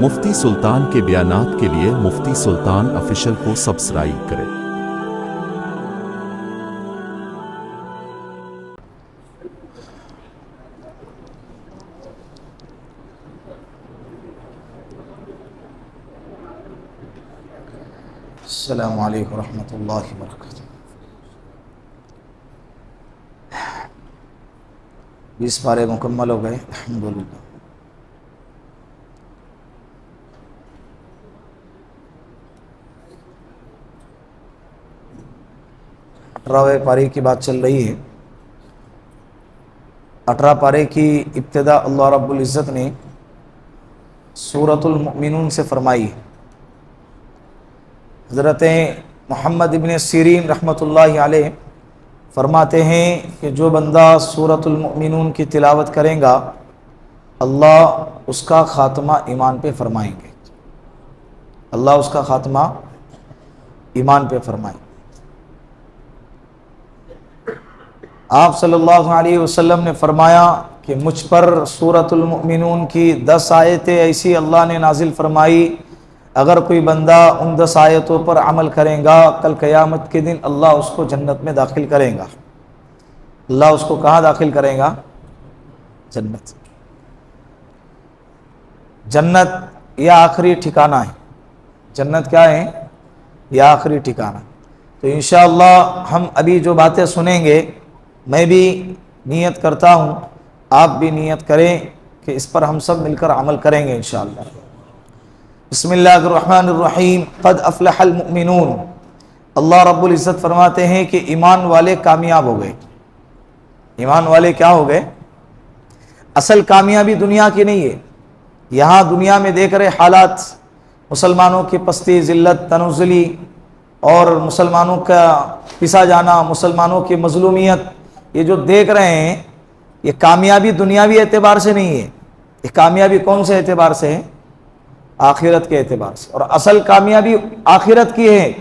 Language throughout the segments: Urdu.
مفتی سلطان کے بیانات کے لیے مفتی سلطان آفیشل کو سبسکرائب کریں۔ السلام علیکم ورحمۃ اللہ وبرکاتہ۔ 20 پارے مکمل ہو گئے الحمدللہ۔ اٹھارہویں پارے کی بات چل رہی ہے۔ 18 پارے کی ابتدا اللہ رب العزت نے سورۃ المؤمنون سے فرمائی۔ حضرت محمد ابن سیرین رحمۃ اللہ علیہ فرماتے ہیں کہ جو بندہ سورۃ المؤمنون کی تلاوت کرے گا اللہ اس کا خاتمہ ایمان پہ فرمائیں گے، اللہ اس کا خاتمہ ایمان پہ فرمائیں گے۔ آپ صلی اللہ علیہ وسلم نے فرمایا کہ مجھ پر سورۃ المؤمنون کی 10 آیتیں ایسی اللہ نے نازل فرمائی، اگر کوئی بندہ ان 10 آیتوں پر عمل کرے گا کل قیامت کے دن اللہ اس کو جنت میں داخل کرے گا۔ اللہ اس کو کہاں داخل کرے گا؟ جنت۔ جنت یہ آخری ٹھکانہ ہے۔ جنت کیا ہے؟ یہ آخری ٹھکانہ۔ تو انشاءاللہ ہم ابھی جو باتیں سنیں گے، میں بھی نیت کرتا ہوں، آپ بھی نیت کریں کہ اس پر ہم سب مل کر عمل کریں گے انشاءاللہ۔ بسم اللہ الرحمن الرحیم۔ قد افلح المؤمنون۔ اللہ رب العزت فرماتے ہیں کہ ایمان والے کامیاب ہو گئے۔ ایمان والے کیا ہو گئے؟ اصل کامیابی دنیا کی نہیں ہے۔ یہاں دنیا میں دیکھ رہے حالات، مسلمانوں کی پستی، ذلت، تنزلی اور مسلمانوں کا پسا جانا، مسلمانوں کی مظلومیت، یہ جو دیکھ رہے ہیں یہ کامیابی دنیاوی اعتبار سے نہیں ہے۔ یہ کامیابی کون سے اعتبار سے ہے؟ آخرت کے اعتبار سے۔ اور اصل کامیابی آخرت کی ہے،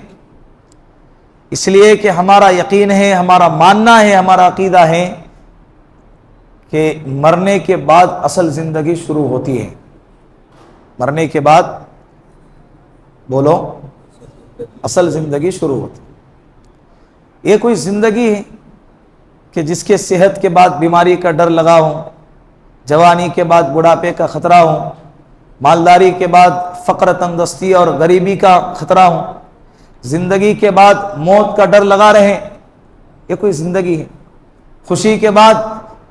اس لیے کہ ہمارا یقین ہے، ہمارا ماننا ہے، ہمارا عقیدہ ہے کہ مرنے کے بعد اصل زندگی شروع ہوتی ہے۔ مرنے کے بعد بولو اصل زندگی شروع ہوتی ہے۔ یہ کوئی زندگی ہے کہ جس کے صحت کے بعد بیماری کا ڈر لگا ہو، جوانی کے بعد بڑھاپے کا خطرہ ہو، مالداری کے بعد فقر، تنگدستی اور غریبی کا خطرہ ہو، زندگی کے بعد موت کا ڈر لگا رہے، یہ کوئی زندگی ہے؟ خوشی کے بعد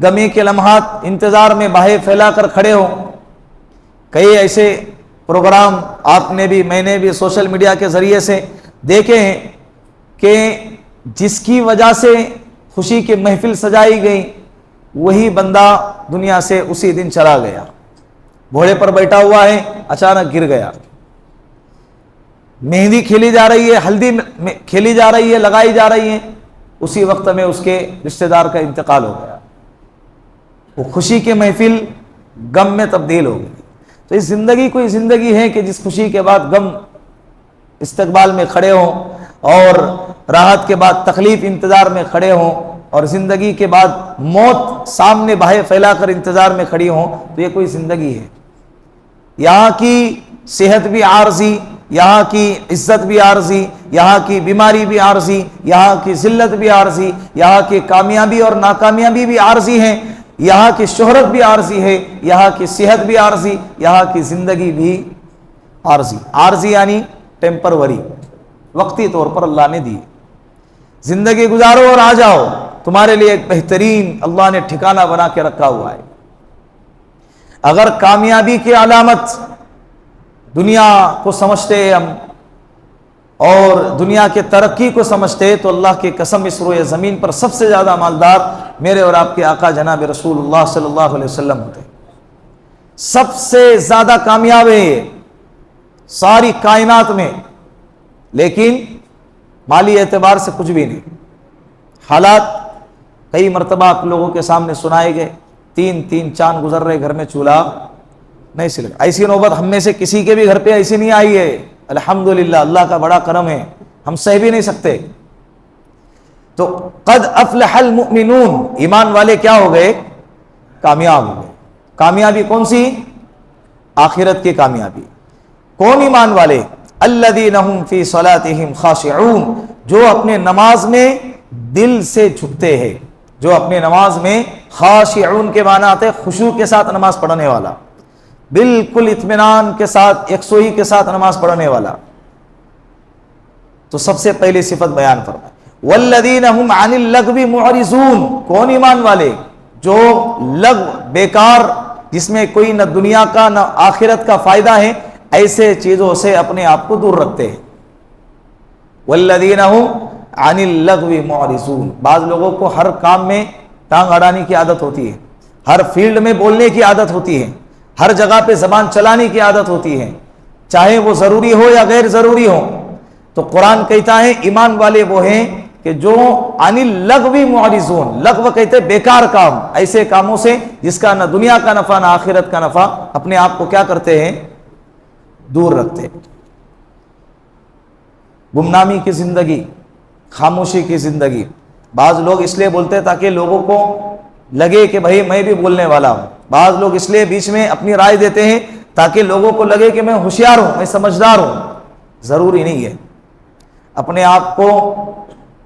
غمی کے لمحات انتظار میں باہیں پھیلا کر کھڑے ہو۔ کئی ایسے پروگرام آپ نے بھی، میں نے بھی سوشل میڈیا کے ذریعے سے دیکھے ہیں کہ جس کی وجہ سے خوشی کی محفل سجائی گئی، وہی بندہ دنیا سے اسی دن چلا گیا۔ گھوڑے پر بیٹھا ہوا ہے، اچانک گر گیا۔ مہندی کھیلی جا رہی ہے، ہلدی کھیلی جا رہی ہے، لگائی جا رہی ہے، اسی وقت میں اس کے رشتہ دار کا انتقال ہو گیا۔ وہ خوشی کی محفل غم میں تبدیل ہو گئی۔ تو اس زندگی کوئی زندگی ہے کہ جس خوشی کے بعد غم استقبال میں کھڑے ہوں، اور راحت کے بعد تکلیف انتظار میں کھڑے ہوں، اور زندگی کے بعد موت سامنے باہیں پھیلا کر انتظار میں کھڑی ہوں، تو یہ کوئی زندگی ہے؟ یہاں کی صحت بھی عارضی، یہاں کی عزت بھی عارضی، یہاں کی بیماری بھی عارضی، یہاں کی ذلت بھی عارضی، یہاں کی کامیابی اور ناکامیابی بھی عارضی ہیں، یہاں کی شہرت بھی عارضی ہے، یہاں کی صحت بھی عارضی، یہاں کی زندگی بھی عارضی۔ عارضی یعنی ٹیمپروری، وقتی طور پر اللہ نے دی۔ زندگی گزارو اور آ جاؤ، تمہارے لیے ایک بہترین اللہ نے ٹھکانہ بنا کے رکھا ہوا ہے۔ اگر کامیابی کی علامت دنیا کو سمجھتے ہیں ہم اور دنیا کے ترقی کو سمجھتے، تو اللہ کی قسم اس روئے زمین پر سب سے زیادہ مالدار میرے اور آپ کے آقا جناب رسول اللہ صلی اللہ علیہ وسلم ہوتے۔ سب سے زیادہ کامیاب ہے ساری کائنات میں، لیکن مالی اعتبار سے کچھ بھی نہیں۔ حالات کئی مرتبہ آپ لوگوں کے سامنے سنائے گئے، 3 چاند گزر رہے، گھر میں چولہا نہیں سلگا۔ ایسی نوبت ہم میں سے کسی کے بھی گھر پہ ایسی نہیں آئی ہے، الحمدللہ، اللہ کا بڑا کرم ہے، ہم سہ بھی نہیں سکتے۔ تو قد افلح المؤمنون، ایمان والے کیا ہو گئے؟ کامیاب ہو گئے۔ کامیابی کون سی؟ آخرت کی کامیابی۔ کون ایمان والے؟ الذین هم فی صلاتہم خاشعون، جو اپنے نماز میں دل سے جھکتے ہیں، جو اپنے نماز میں خاشعون کے معنی آتے ہیں خشوع کے ساتھ نماز پڑھنے والا، بالکل اطمینان کے ساتھ یکسوئی کے ساتھ نماز پڑھنے والا۔ تو سب سے پہلی صفت بیان فرمائے، والذین هم عن اللغو معرضون، کون ایمان والے؟ جو لغو، بیکار، جس میں کوئی نہ دنیا کا نہ آخرت کا فائدہ ہے، ایسے چیزوں سے اپنے آپ کو دور رکھتے ہیں۔ والذین هم عن اللغو معرضون، بعض لوگوں کو ہر کام میں ٹانگ اڑانے کی عادت ہوتی ہے، ہر فیلڈ میں بولنے کی عادت ہوتی ہے، ہر جگہ پہ زبان چلانے کی عادت ہوتی ہے، چاہے وہ ضروری ہو یا غیر ضروری ہو۔ تو قرآن کہتا ہے ایمان والے وہ ہیں کہ جو عن اللغو معرضون، لغو کہتے بیکار کام، ایسے کاموں سے جس کا نہ دنیا کا نفع نہ آخرت کا نفع، اپنے آپ کو کیا کرتے ہیں؟ دور رکھتے ہیں۔ گمنامی کی زندگی، خاموشی کی زندگی، بعض لوگ اس لیے بولتے ہیں تاکہ لوگوں کو لگے کہ بھائی میں بھی بولنے والا ہوں، بعض لوگ اس لیے بیچ میں اپنی رائے دیتے ہیں تاکہ لوگوں کو لگے کہ میں ہوشیار ہوں، میں سمجھدار ہوں۔ ضروری نہیں ہے، اپنے آپ کو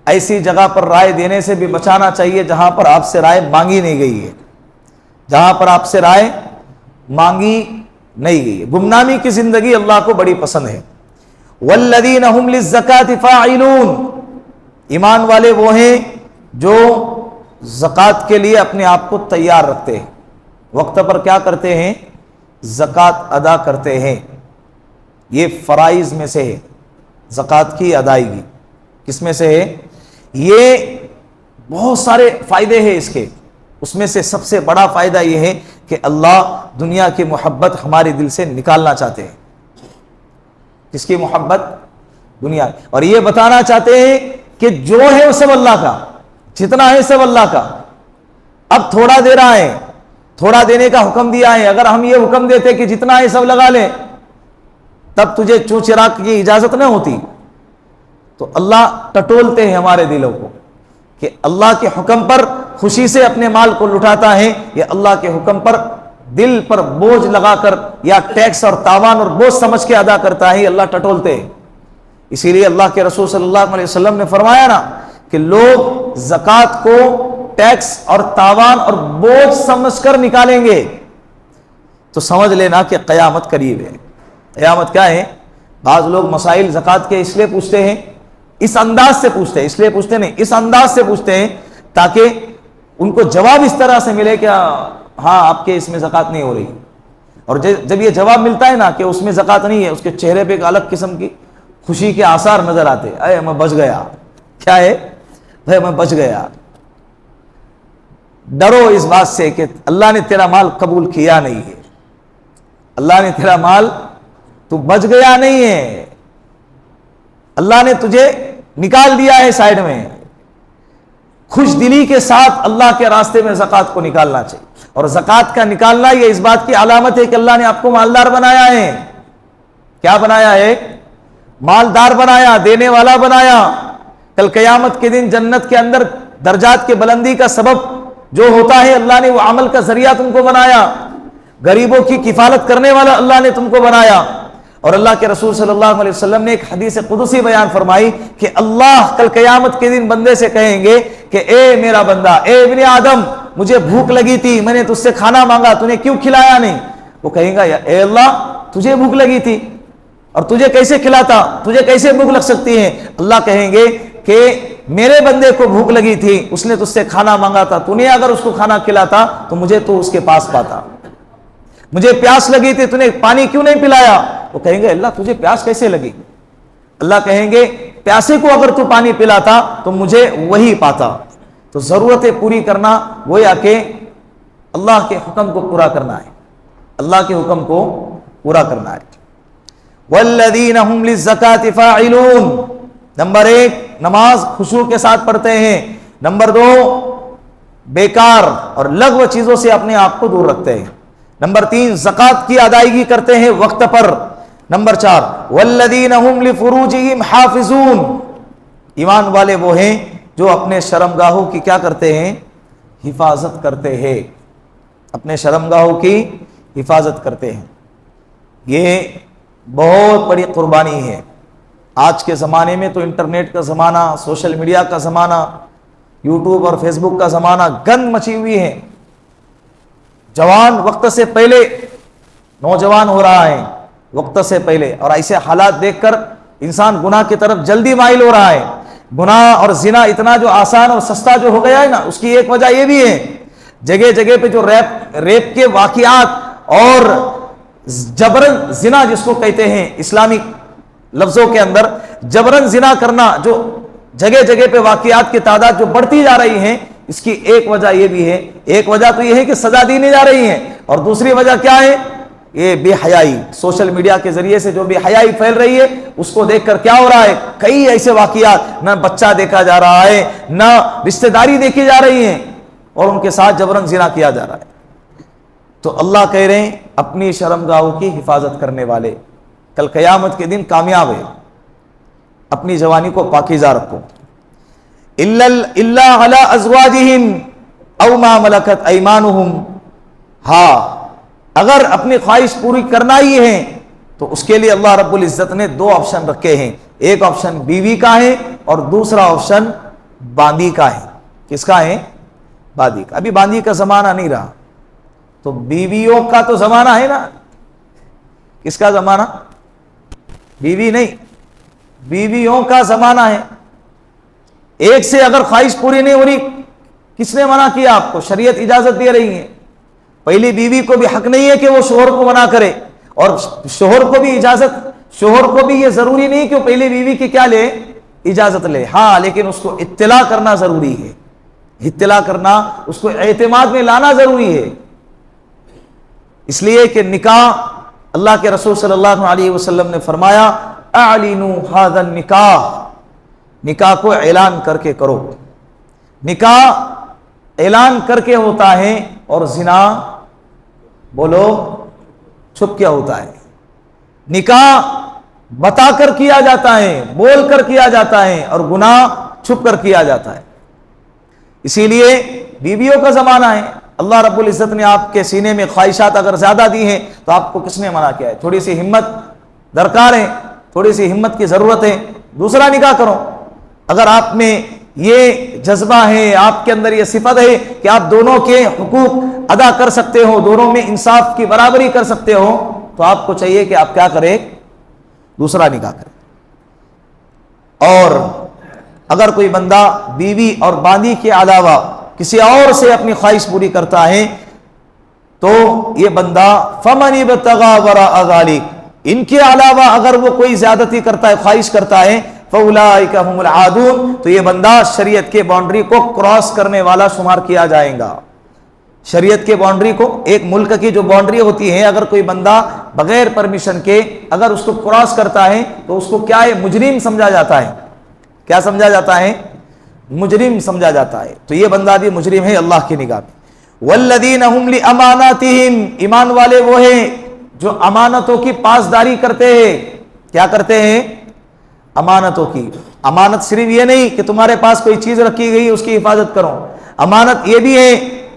ایسی جگہ پر رائے دینے سے بھی بچانا چاہیے جہاں پر آپ سے رائے مانگی نہیں گئی ہے، جہاں پر آپ سے رائے مانگی نہیں گئی ہے۔ گمنامی کی زندگی اللہ کو بڑی پسند ہے۔ والذین هم للزکاۃ فاعلون، ایمان والے وہ ہیں جو زکوٰۃ کے لیے اپنے آپ کو تیار رکھتے ہیں، وقت پر کیا کرتے ہیں؟ زکوٰۃ ادا کرتے ہیں۔ یہ فرائض میں سے ہے زکوٰۃ کی ادائیگی، کس میں سے ہے؟ یہ بہت سارے فائدے ہیں اس کے، اس میں سے سب سے بڑا فائدہ یہ ہے کہ اللہ دنیا کی محبت ہمارے دل سے نکالنا چاہتے ہیں۔ کس کی محبت؟ دنیا، اور یہ بتانا چاہتے ہیں کہ جو ہے وہ سب اللہ کا، جتنا ہے سب اللہ کا۔ اب تھوڑا دے رہا ہے، تھوڑا دینے کا حکم دیا ہے، اگر ہم یہ حکم دیتے کہ جتنا ہے سب لگا لیں، تب تجھے چوں چراغ کی اجازت نہ ہوتی۔ تو اللہ ٹٹولتے ہیں ہمارے دلوں کو کہ اللہ کے حکم پر خوشی سے اپنے مال کو لٹاتا ہے، یا اللہ کے حکم پر دل پر بوجھ لگا کر یا ٹیکس اور تاوان اور بوجھ سمجھ کے ادا کرتا ہے، اللہ ٹٹولتے ہیں۔ اسی لیے اللہ کے رسول صلی اللہ علیہ وسلم نے فرمایا نا کہ لوگ زکوٰۃ کو ٹیکس اور تاوان اور بوجھ سمجھ کر نکالیں گے تو سمجھ لینا کہ قیامت قریب ہے۔ قیامت کیا ہے؟ بعض لوگ مسائل زکوٰۃ کے اس لیے پوچھتے ہیں، اس انداز سے پوچھتے ہیں، اس لیے پوچھتے نہیں، اس انداز سے پوچھتے ہیں تاکہ ان کو جواب اس طرح سے ملے کہ ہاں آپ کے اس میں زکوٰۃ نہیں ہو رہی، اور جب یہ جواب ملتا ہے نا کہ اس میں زکوٰۃ نہیں ہے، اس کے چہرے پہ ایک الگ قسم کی خوشی کے آثار نظر آتے، اے میں بچ گیا۔ کیا ہے بھائی؟ میں بچ گیا۔ ڈرو اس بات سے کہ اللہ نے تیرا مال قبول کیا نہیں ہے، اللہ نے تیرا مال، تو بچ گیا نہیں ہے، اللہ نے تجھے نکال دیا ہے سائیڈ میں۔ خوش دلی کے ساتھ اللہ کے راستے میں زکوٰۃ کو نکالنا چاہیے، اور زکوٰۃ کا نکالنا یہ اس بات کی علامت ہے کہ اللہ نے آپ کو مالدار بنایا ہے۔ کیا بنایا ہے؟ مالدار بنایا، دینے والا بنایا۔ کل قیامت کے دن جنت کے اندر درجات کے بلندی کا سبب جو ہوتا ہے، اللہ نے وہ عمل کا ذریعہ تم کو بنایا، غریبوں کی کفالت کرنے والا اللہ نے تم کو بنایا۔ اور اللہ کے رسول صلی اللہ علیہ وسلم نے ایک حدیث قدسی بیان فرمائی کہ اللہ کل قیامت کے دن بندے سے کہیں گے کہ اے میرا بندہ، اے ابن آدم، مجھے بھوک لگی تھی، میں نے تجھ سے کھانا مانگا، تو نے کیوں کھلایا نہیں؟ وہ کہیں گا اے اللہ، تجھے بھوک لگی تھی اور تجھے کیسے کھلاتا، تجھے کیسے بھوک لگ سکتی ہے؟ اللہ کہیں گے کہ میرے بندے کو بھوک لگی تھی، اس نے تجھ سے کھانا مانگا تھا، تو نے اگر اس کو کھانا کھلاتا تو مجھے تو اس کے پاس پاتا۔ مجھے پیاس لگی تھی، تو نے پانی کیوں نہیں پلایا؟ وہ کہیں گے اللہ تجھے پیاس کیسے لگی؟ اللہ کہیں گے پیاسے کو اگر تو پانی پلاتا تو مجھے وہی پاتا۔ تو ضرورتیں پوری کرنا گویا کہ اللہ کے حکم کو پورا کرنا ہے، اللہ کے حکم کو پورا کرنا ہے۔ والذین هم للزکاۃ فاعلون، نمبر 1 نماز خشوع کے ساتھ پڑھتے ہیں، نمبر 2 بیکار اور لغو چیزوں سے اپنے آپ کو دور رکھتے ہیں، نمبر 3 زکوٰۃ کی ادائیگی کرتے ہیں وقت پر، نمبر 4 والذین هم لفروجهم حافظون، ایمان والے وہ ہیں جو اپنے شرمگاہوں کی کیا کرتے ہیں؟ حفاظت کرتے ہیں، اپنے شرمگاہوں کی حفاظت کرتے ہیں۔ یہ بہت بڑی قربانی ہے۔ آج کے زمانے میں تو انٹرنیٹ کا زمانہ، سوشل میڈیا کا زمانہ، یوٹیوب اور فیس بک کا زمانہ گند مچی ہوئی ہے۔ جوان وقت سے پہلے نوجوان ہو رہا ہے، وقت سے پہلے، اور ایسے حالات دیکھ کر انسان گناہ کی طرف جلدی مائل ہو رہا ہے۔ گناہ اور زنا اتنا جو آسان اور سستا جو ہو گیا ہے نا، اس کی ایک وجہ یہ بھی ہے، جگہ جگہ پہ جو ریپ کے واقعات اور جبرن زنا جس کو کہتے ہیں اسلامی لفظوں کے اندر، جبرن زنا کرنا جو جگہ جگہ پہ واقعات کی تعداد جو بڑھتی جا رہی ہیں، اس کی ایک وجہ یہ بھی ہے، ایک وجہ تو یہ ہے کہ سزا دی نہیں جا رہی ہے، اور دوسری وجہ کیا ہے؟ یہ بے حیائی، سوشل میڈیا کے ذریعے سے جو بے حیائی پھیل رہی ہے، اس کو دیکھ کر کیا ہو رہا ہے؟ کئی ایسے واقعات، نہ بچہ دیکھا جا رہا ہے، نہ رشتہ داری دیکھی جا رہی ہیں، اور ان کے ساتھ جبرن زنا کیا جا رہا ہے۔ تو اللہ کہہ رہے ہیں اپنی شرمگاہوں کی حفاظت کرنے والے کل قیامت کے دن کامیاب ہے۔ اپنی جوانی کو پاکیزہ رکھو۔ الا علی ازواجہم او ما ملکت ایمانہم، ہاں اگر اپنی خواہش پوری کرنا ہی ہے تو اس کے لیے اللہ رب العزت نے دو آپشن رکھے ہیں، ایک آپشن بیوی کا ہے اور دوسرا آپشن باندی کا ہے۔ کس کا ہے؟ باندی کا۔ ابھی باندی کا زمانہ نہیں رہا، تو بیویوں کا تو زمانہ ہے نا۔ کس کا زمانہ؟ بیوی نہیں، بیویوں کا زمانہ ہے۔ ایک سے اگر خواہش پوری نہیں ہو رہی، کس نے منع کیا آپ کو؟ شریعت اجازت دے رہی ہے۔ پہلی بیوی کو بھی حق نہیں ہے کہ وہ شوہر کو منع کرے، اور شوہر کو بھی اجازت، شوہر کو بھی یہ ضروری نہیں کہ وہ پہلی بیوی کی کیا لے؟ اجازت لے، ہاں لیکن اس کو اطلاع کرنا ضروری ہے، اطلاع کرنا، اس کو اعتماد میں لانا ضروری ہے۔ اس لیے کہ نکاح، اللہ کے رسول صلی اللہ علیہ وسلم نے فرمایا اعلنوا ھذا النکاح، نکاح کو اعلان کر کے کرو۔ نکاح اعلان کر کے ہوتا ہے، اور زنا بولو چھپ کیا ہوتا ہے۔ نکاح بتا کر کیا جاتا ہے، بول کر کیا جاتا ہے، اور گناہ چھپ کر کیا جاتا ہے۔ اسی لیے بیویوں کا زمانہ ہے۔ اللہ رب العزت نے آپ کے سینے میں خواہشات اگر زیادہ دی ہیں تو آپ کو کس نے منع کیا ہے؟ تھوڑی سی ہمت درکار ہے، تھوڑی سی ہمت کی ضرورت ہے، دوسرا نکاح کرو۔ اگر آپ میں یہ جذبہ ہے، آپ کے اندر یہ صفت ہے کہ آپ دونوں کے حقوق ادا کر سکتے ہو، دونوں میں انصاف کی برابری کر سکتے ہو، تو آپ کو چاہیے کہ آپ کیا کریں؟ دوسرا نکاح کریں۔ اور اگر کوئی بندہ بیوی اور باندی کے علاوہ کسی اور سے اپنی خواہش پوری کرتا ہے تو یہ بندہ فمن ابتغى وراء ذلك، ان کے علاوہ اگر وہ کوئی زیادتی کرتا ہے، خواہش کرتا ہے، فاولئک هم العادون، تو یہ بندہ شریعت کے باؤنڈری کو کراس کرنے والا شمار کیا جائے گا۔ شریعت کے باؤنڈری کو، ایک ملک کی جو باؤنڈری ہوتی ہے، اگر کوئی بندہ بغیر پرمیشن کے اگر اس کو کراس کرتا ہے تو اس کو کیا ہے؟ مجرم سمجھا جاتا ہے۔ کیا سمجھا جاتا ہے؟ مجرم سمجھا جاتا ہے۔ تو یہ بندہ بھی مجرم ہے اللہ کی نگاہ میں۔ والذین هم لاماناتہم، ایمان والے وہ ہیں جو امانتوں کی پاسداری کرتے ہیں۔ کیا کرتے ہیں؟ امانتوں کی۔ امانت صرف یہ نہیں کہ تمہارے پاس کوئی چیز رکھی گئی اس کی حفاظت کرو، امانت یہ بھی ہے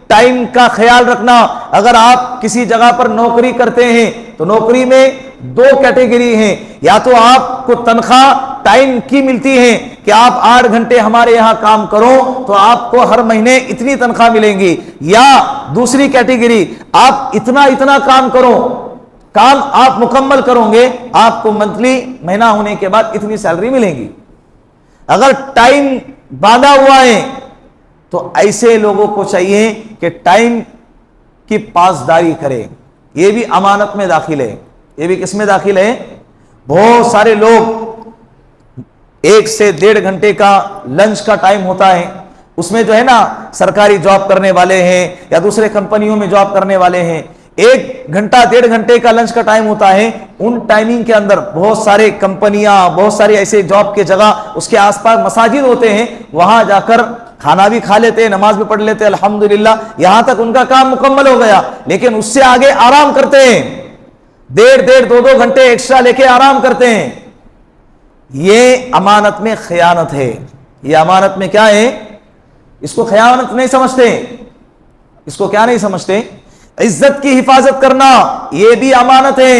ٹائم کا خیال رکھنا۔ اگر آپ کسی جگہ پر نوکری کرتے ہیں تو نوکری میں دو کیٹیگری ہیں، یا تو آپ کو تنخواہ ٹائم کی ملتی ہے کہ آپ 8 گھنٹے ہمارے یہاں کام کرو تو آپ کو ہر مہینے اتنی تنخواہ ملیں گی، یا دوسری کیٹیگری آپ اتنا کام کرو، کام آپ مکمل کرو گے، آپ کو منتھلی مہینہ ہونے کے بعد اتنی سیلری ملے گی۔ اگر ٹائم باندھا ہوا ہے تو ایسے لوگوں کو چاہیے کہ ٹائم کی پاسداری کرے۔ یہ بھی امانت میں داخل ہے۔ یہ بھی کس میں داخل ہے؟ بہت سارے لوگ 1 سے 1.5 گھنٹے کا لنچ کا ٹائم ہوتا ہے، اس میں جو ہے نا سرکاری جاب کرنے والے ہیں یا دوسرے کمپنیوں میں جاب کرنے والے ہیں، 1 گھنٹہ 1.5 گھنٹے کا لنچ کا ٹائم ہوتا ہے۔ ان ٹائمنگ کے اندر بہت سارے کمپنیاں، بہت سارے ایسے جاب کے جگہ، اس کے آس پاس مساجد ہوتے ہیں، وہاں جا کر کھانا بھی کھا لیتے ہیں، نماز بھی پڑھ لیتے ہیں، الحمدللہ یہاں تک ان کا کام مکمل ہو گیا، لیکن اس سے آگے آرام کرتے ہیں، 1.5 2 گھنٹے ایکسٹرا لے کے آرام کرتے ہیں۔ یہ امانت میں خیانت ہے۔ یہ امانت میں کیا ہے؟ اس کو خیانت نہیں سمجھتے، اس کو کیا نہیں سمجھتے؟ عزت کی حفاظت کرنا، یہ بھی امانت ہے۔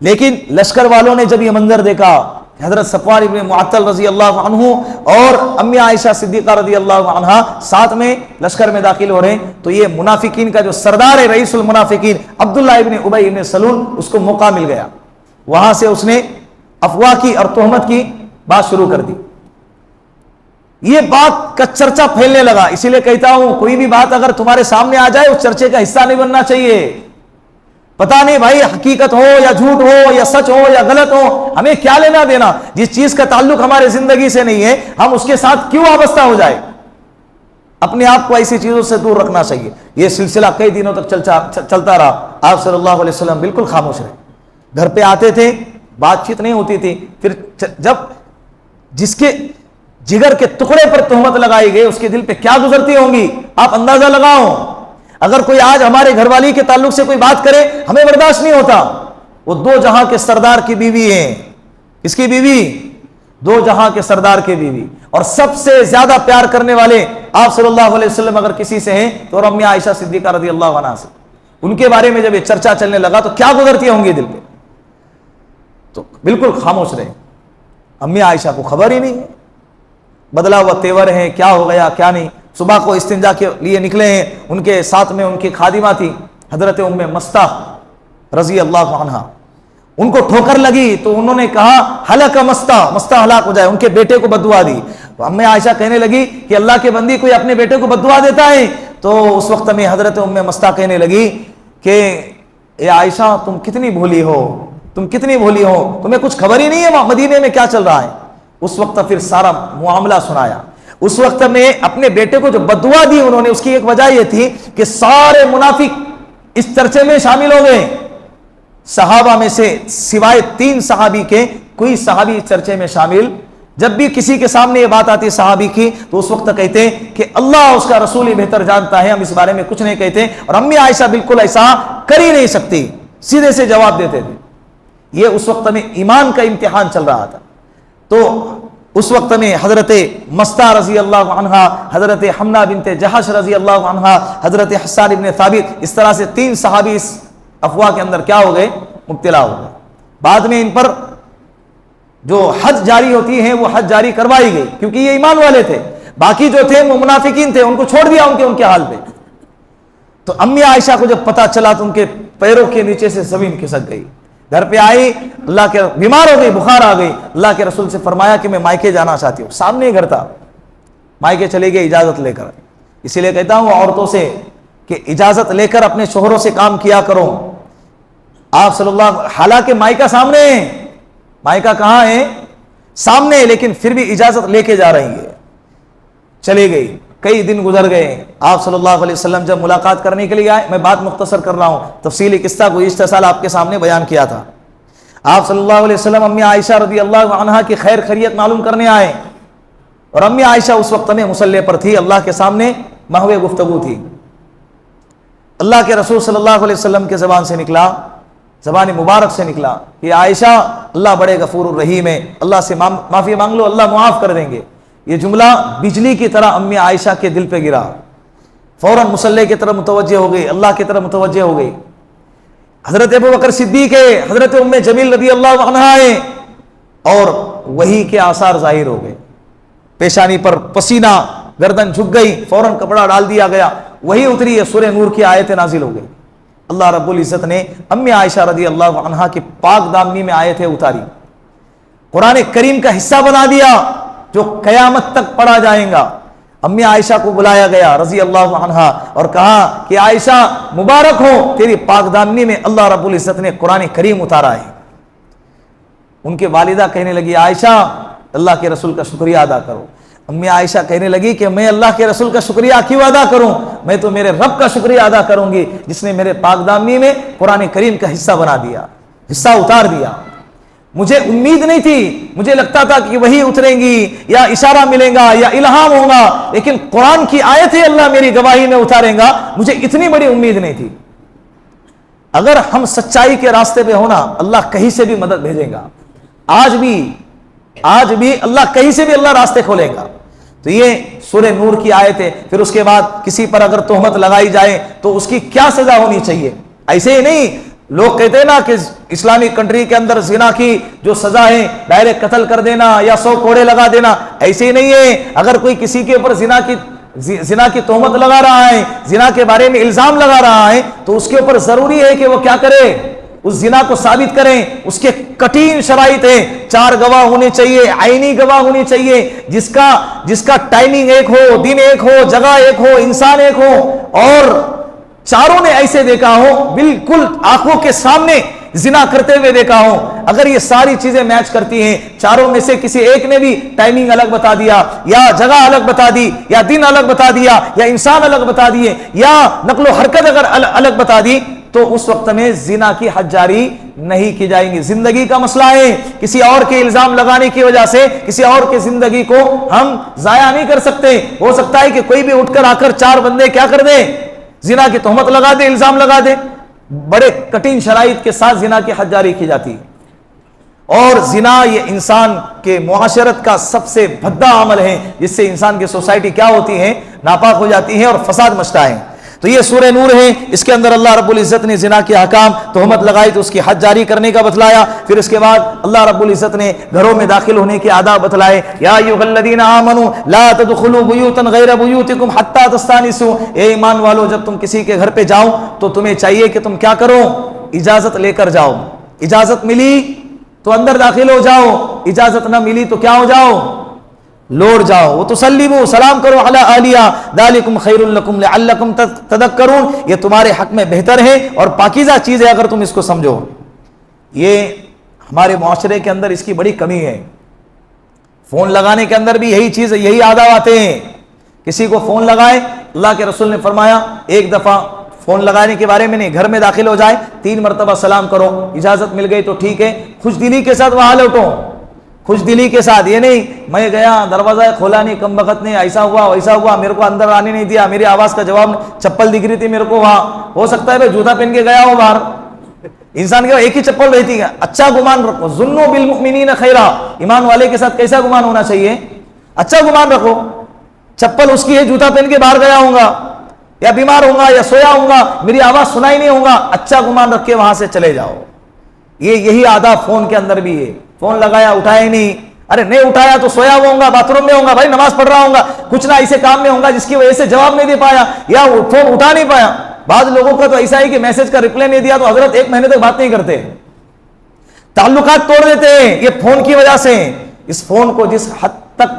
لیکن لشکر والوں نے جب یہ منظر دیکھا کہ حضرت صفوان ابن معطل رضی اللہ عنہ اور امی عائشہ صدیقہ رضی اللہ عنہا ساتھ میں لشکر میں داخل ہو رہے ہیں، تو یہ منافقین کا جو سردار ہے، رئیس المنافقین عبداللہ ابن ابی ابن سلول، اس کو موقع مل گیا، وہاں سے اس نے افواہ کی اور تہمت کی بات شروع کر دی۔ یہ بات کا چرچا پھیلنے لگا، اسی لیے کہتا ہوں کوئی بھی بات اگر تمہارے سامنے آ جائے اس چرچے کا حصہ نہیں بننا چاہیے۔ پتہ نہیں بھائی حقیقت ہو یا جھوٹ ہو یا سچ ہو یا غلط ہو، ہمیں کیا لینا دینا؟ جس چیز کا تعلق ہمارے زندگی سے نہیں ہے ہم اس کے ساتھ کیوں وابستہ ہو جائے؟ اپنے آپ کو ایسی چیزوں سے دور رکھنا چاہیے۔ یہ سلسلہ کئی دنوں تک چلتا رہا۔ آپ صلی اللہ علیہ وسلم بالکل خاموش رہے، گھر پہ آتے تھے، بات چیت نہیں ہوتی تھی، پھر جب جس کے جگر کے ٹکڑے پر تہمت لگائی گئی اس کے دل پہ کیا گزرتی ہوں گی آپ اندازہ لگاؤ۔ اگر کوئی آج ہمارے گھر والی کے تعلق سے کوئی بات کرے ہمیں برداشت نہیں ہوتا۔ وہ دو جہاں کے سردار کی بیوی ہیں۔ کس کی بیوی؟ دو جہاں کے سردار کی بیوی، اور سب سے زیادہ پیار کرنے والے آپ صلی اللہ علیہ وسلم اگر کسی سے ہیں تو امی عائشہ صدیقہ رضی اللہ عنہا سے۔ ان کے بارے میں جب یہ چرچا چلنے لگا تو کیا گزرتی ہوں گی دل پہ؟ تو بالکل خاموش رہے۔ امی عائشہ کو خبر ہی نہیں ہے، بدلا ہوا تیور ہے، کیا ہو گیا کیا نہیں۔ صبح کو استنجا کے لیے نکلے ہیں، ان کے ساتھ میں ان کی خادمہ تھی حضرت ام مستہ رضی اللہ عنہا، ان کو ٹھوکر لگی تو انہوں نے کہا ہلاک مستہ ہلاک ہو جائے، ان کے بیٹے کو بددعا دی۔ امی عائشہ کہنے لگی کہ اللہ کے بندی کوئی اپنے بیٹے کو بددعا دیتا ہے؟ تو اس وقت میں حضرت ام مستہ کہنے لگی کہ اے عائشہ تم کتنی بھولی ہو، تمہیں کچھ خبر ہی نہیں ہے مدینے میں کیا چل رہا ہے۔ اس وقت پھر سارا معاملہ سنایا۔ اس وقت میں اپنے بیٹے کو جو بددعا دی انہوں نے، اس کی ایک وجہ یہ تھی کہ سارے منافق اس چرچے میں شامل ہو گئے۔ صحابہ میں سے سوائے 3 صحابی کے کوئی صحابی اس چرچے میں شامل، جب بھی کسی کے سامنے یہ بات آتی صحابی کی تو اس وقت کہتے کہ اللہ اس کا رسول ہی بہتر جانتا ہے، ہم اس بارے میں کچھ نہیں کہتے۔ اور امی عائشہ بالکل ایسا کر ہی نہیں سکتی، سیدھے سے جواب دیتے تھے۔ یہ اس وقت میں ایمان کا امتحان چل رہا تھا۔ تو اس وقت میں حضرت مستہ رضی اللہ عنہا، حضرت حمنہ بنت جہش رضی اللہ عنہا، حضرت حسان ابن ثابت، اس طرح سے 3 صحابی اس افواہ کے اندر کیا ہو گئے؟ مبتلا ہو گئے۔ بعد میں ان پر جو حد جاری ہوتی ہے وہ حد جاری کروائی گئی، کیونکہ یہ ایمان والے تھے۔ باقی جو تھے وہ منافقین تھے، ان کو چھوڑ دیا ان کے حال پہ۔ تو امی عائشہ کو جب پتہ چلا تو ان کے پیروں کے نیچے سے زمین کھسک گئی۔ گھر پہ آئی، اللہ کے بیمار ہو گئی، بخار آ گئی، اللہ کے رسول سے فرمایا کہ میں مائکے جانا چاہتی ہوں۔ سامنے ہی گھر تھا، مائکے چلے گئے اجازت لے کر۔ اسی لیے کہتا ہوں عورتوں سے کہ اجازت لے کر اپنے شوہروں سے کام کیا کرو۔ آپ صلی اللہ، حالانکہ مائکہ سامنے ہے، مائکہ کہاں ہے؟ سامنے، لیکن پھر بھی اجازت لے کے جا رہی ہے۔ چلے گئی، کئی دن گزر گئے۔ آپ صلی اللہ علیہ وسلم جب ملاقات کرنے کے لیے آئے، میں بات مختصر کر رہا ہوں، تفصیلی قصہ گزشتہ سال آپ کے سامنے بیان کیا تھا۔ آپ صلی اللہ علیہ وسلم امی عائشہ رضی اللہ عنہا کی خیر خیریت معلوم کرنے آئے، اور امی عائشہ اس وقت میں مصلی پر تھی، اللہ کے سامنے محو گفتگو تھی۔ اللہ کے رسول صلی اللہ علیہ وسلم کے زبان سے نکلا، زبان مبارک سے نکلا کہ عائشہ اللہ بڑے غفور الرحیم ہے، اللہ سے معافی مانگ لو، اللہ معاف کر دیں گے۔ یہ جملہ بجلی کی طرح امی عائشہ کے دل پہ گرا، فوراً مصلی کی طرف متوجہ ہو گئی، اللہ کی طرف متوجہ ہو گئی۔ حضرت ابو بکر صدیق ہے، حضرت ام جمیل رضی اللہ عنہا ہے، اور وحی کے آثار ظاہر ہو گئے۔ پیشانی پر پسینہ، گردن جھک گئی، فوراً کپڑا ڈال دیا گیا، وہی اتری ہے، سورہ نور کی آیتیں نازل ہو گئی۔ اللہ رب العزت نے امی عائشہ رضی اللہ عنہا کی پاک دامنی میں آیتیں اتاری، قرآن کریم کا حصہ بنا دیا جو قیامت تک پڑھا جائے گا۔ امی عائشہ کو بلایا گیا رضی اللہ عنہا اور کہا کہ عائشہ مبارک ہو، تیری پاک دامنی میں اللہ رب العزت نے قرآن کریم اتارا ہے۔ ان کے والدہ کہنے لگی عائشہ اللہ کے رسول کا شکریہ ادا کرو۔ امی عائشہ کہنے لگی کہ میں اللہ کے رسول کا شکریہ کیوں ادا کروں، میں تو میرے رب کا شکریہ ادا کروں گی جس نے میرے پاک دامنی میں قرآن کریم کا حصہ بنا دیا، حصہ اتار دیا۔ مجھے امید نہیں تھی، مجھے لگتا تھا کہ وہی اتریں گی یا اشارہ ملے گا یا الہام ہوگا، لیکن قرآن کی آیتیں اللہ میری گواہی میں اتارے گا، مجھے اتنی بڑی امید نہیں تھی۔ اگر ہم سچائی کے راستے پہ ہونا، اللہ کہیں سے بھی مدد بھیجے گا۔ آج بھی اللہ کہیں سے بھی اللہ راستے کھولے گا۔ تو یہ سورہ نور کی آیت ہے۔ پھر اس کے بعد کسی پر اگر تہمت لگائی جائے تو اس کی کیا سزا ہونی چاہیے؟ ایسے ہی نہیں لوگ کہتے ہیں نا کہ اسلامک کنٹری کے اندر زنا کی جو سزا ہے ڈائریکٹ قتل کر دینا یا 100 کوڑے لگا دینا، ایسے ہی نہیں ہے. اگر کوئی کسی کے اوپر زنا کی تہمت لگا رہا ہے، زنا کے بارے میں الزام لگا رہا ہے، تو اس کے اوپر ضروری ہے کہ وہ کیا کرے، اس زنا کو ثابت کریں. اس کے کٹھین شرائط ہیں، 4 گواہ ہونے چاہیے، عینی گواہ ہونے چاہیے، جس کا ٹائمنگ ایک ہو، دن ایک ہو، جگہ ایک ہو، انسان ایک ہو، اور چاروں نے ایسے دیکھا ہو، بالکل آنکھوں کے سامنے زنا کرتے ہوئے دیکھا ہو. اگر یہ ساری چیزیں میچ کرتی ہیں، چاروں میں سے کسی ایک نے بھی ٹائمنگ الگ بتا دیا، یا جگہ الگ بتا دی، یا دن الگ بتا دیا، یا انسان الگ بتا دیے، یا نقل و حرکت اگر الگ بتا دی، تو اس وقت میں زنا کی حد جاری نہیں کی جائیں گی. زندگی کا مسئلہ ہے، کسی اور کے الزام لگانے کی وجہ سے کسی اور کی زندگی کو ہم ضائع نہیں کر سکتے. ہو سکتا ہے کہ کوئی بھی اٹھ کر آ کر 4 بندے کیا کر دے، زنا کی تہمت لگا دے، الزام لگا دے. بڑے کٹھن شرائط کے ساتھ زنا کی حد جاری کی جاتی ہے. اور زنا یہ انسان کے معاشرت کا سب سے بھدا عمل ہے، جس سے انسان کی سوسائٹی کیا ہوتی ہے، ناپاک ہو جاتی ہے اور فساد مچتا ہے. تو یہ سورہ نور ہے، اس کے اندر اللہ رب العزت نے زنا کے احکام، تہمت لگائی تو اس کی حد جاری کرنے کا بتلایا. پھر اس کے بعد اللہ رب العزت نے گھروں میں داخل ہونے کے آداب بتلائے. یا ایھا الذین آمنوا لا تدخلوا بیوتا غیر بیوتکم حتی تستأنسوا، اے ایمان والو جب تم کسی کے گھر پہ جاؤ تو تمہیں چاہیے کہ تم کیا کرو، اجازت لے کر جاؤ. اجازت ملی تو اندر داخل ہو جاؤ، اجازت نہ ملی تو کیا ہو جاؤ، لوٹ جاؤ. وتسلموا، سلام کرو، علی اہلیہ ذالکم خیر لکم لعلکم تذکرون، یہ تمہارے حق میں بہتر ہے اور پاکیزہ چیز ہے اگر تم اس کو سمجھو. یہ ہمارے معاشرے کے اندر اس کی بڑی کمی ہے. فون لگانے کے اندر بھی یہی چیز، یہی آداب آتے ہیں. کسی کو فون لگائے، اللہ کے رسول نے فرمایا ایک دفعہ فون لگانے کے بارے میں نہیں، گھر میں داخل ہو جائے 3 مرتبہ سلام کرو، اجازت مل گئی تو ٹھیک ہے، خوش دلی کے ساتھ وہاں لوٹو، خوش دلی کے ساتھ. یہ نہیں میں گیا دروازہ کھولا نہیں، کم بخت نہیں، ایسا ہوا ویسا ہوا، میرے کو اندر آنے نہیں دیا، میری آواز کا جواب نہیں، چپل دکھ رہی تھی میرے کو وہاں، ہو سکتا ہے جوتا پہن کے گیا ہو باہر، انسان کے ایک ہی چپل رہتی ہے. اچھا گمان رکھو، ظنوا بالمؤمنین خیرا، ایمان والے کے ساتھ کیسا گمان ہونا چاہیے، اچھا گمان رکھو. چپل اس کی ہے، جوتا پہن کے باہر گیا ہوں گا، یا بیمار ہوں گا، یا سویا ہوں گا، میری آواز سنائی نہیں ہوگا، اچھا گمان رکھ کے وہاں سے چلے جاؤ. یہی آداب فون کے اندر بھی ہے. فون لگایا اٹھایا ہی نہیں، ارے نہیں اٹھایا تو سویا ہوا ہوں گا، باتھ روم میں ہوں گا، بھائی نماز پڑھ رہا ہوں گا، کچھ نہ ایسے کام میں ہوں گا جس کی وجہ سے جواب نہیں دے پایا یا فون اٹھا نہیں پایا. بعض لوگوں کا تو ایسا ہے کہ میسج کا رپلائی نہیں دیا تو حضرت 1 مہینے تک بات نہیں کرتے، تعلقات توڑ دیتے ہیں یہ فون کی وجہ سے. اس فون کو جس حد تک،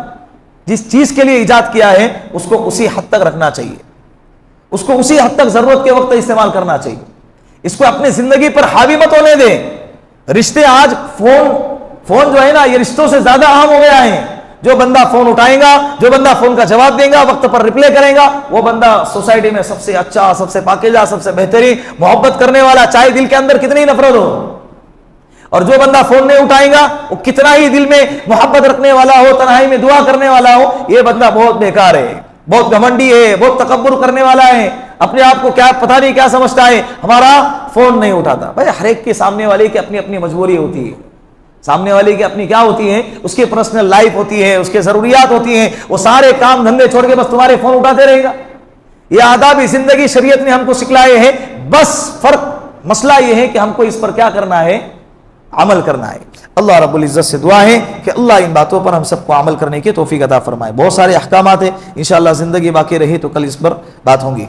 جس چیز کے لیے ایجاد کیا ہے اس کو اسی حد تک رکھنا چاہیے، اس کو اسی حد تک ضرورت کے وقت استعمال کرنا چاہیے. اس کو اپنی زندگی پر حاوی مت ہونے دے. رشتے آج فون جو ہے نا، یہ رشتوں سے زیادہ اہم ہو گیا ہے. جو بندہ فون اٹھائے گا، جو بندہ فون کا جواب دے گا، وقت پر رپلائی کرے گا، وہ بندہ سوسائٹی میں سب سے اچھا، سب سے پاکیزہ، سب سے بہترین، محبت کرنے والا، چاہے دل کے اندر کتنی نفرت ہو. اور جو بندہ فون نہیں اٹھائے گا، وہ کتنا ہی دل میں محبت رکھنے والا ہو، تنہائی میں دعا کرنے والا ہو، یہ بندہ بہت بیکار ہے، بہت گھمنڈی ہے، بہت تکبر کرنے والا ہے، اپنے آپ کو کیا پتہ نہیں کیا سمجھتا ہے، ہمارا فون نہیں اٹھاتا. بھائی ہر ایک کے سامنے والے کی اپنی اپنی مجبوری ہوتی ہے، سامنے والے کی اپنی کیا ہوتی ہے، اس کی پرسنل لائف ہوتی ہے، اس کے ضروریات ہوتی ہیں. وہ سارے کام دھندے چھوڑ کے بس تمہارے فون اٹھاتے رہے گا. یہ آداب زندگی شریعت نے ہم کو سکھلائے ہیں. بس فرق مسئلہ یہ ہے کہ ہم کو اس پر کیا کرنا ہے، عمل کرنا ہے. اللہ رب العزت سے دعا ہے کہ اللہ ان باتوں پر ہم سب کو عمل کرنے کی توفیق عطا فرمائے. بہت سارے احکامات ہیں، انشاءاللہ زندگی باقی رہی تو کل اس پر بات ہوں گی.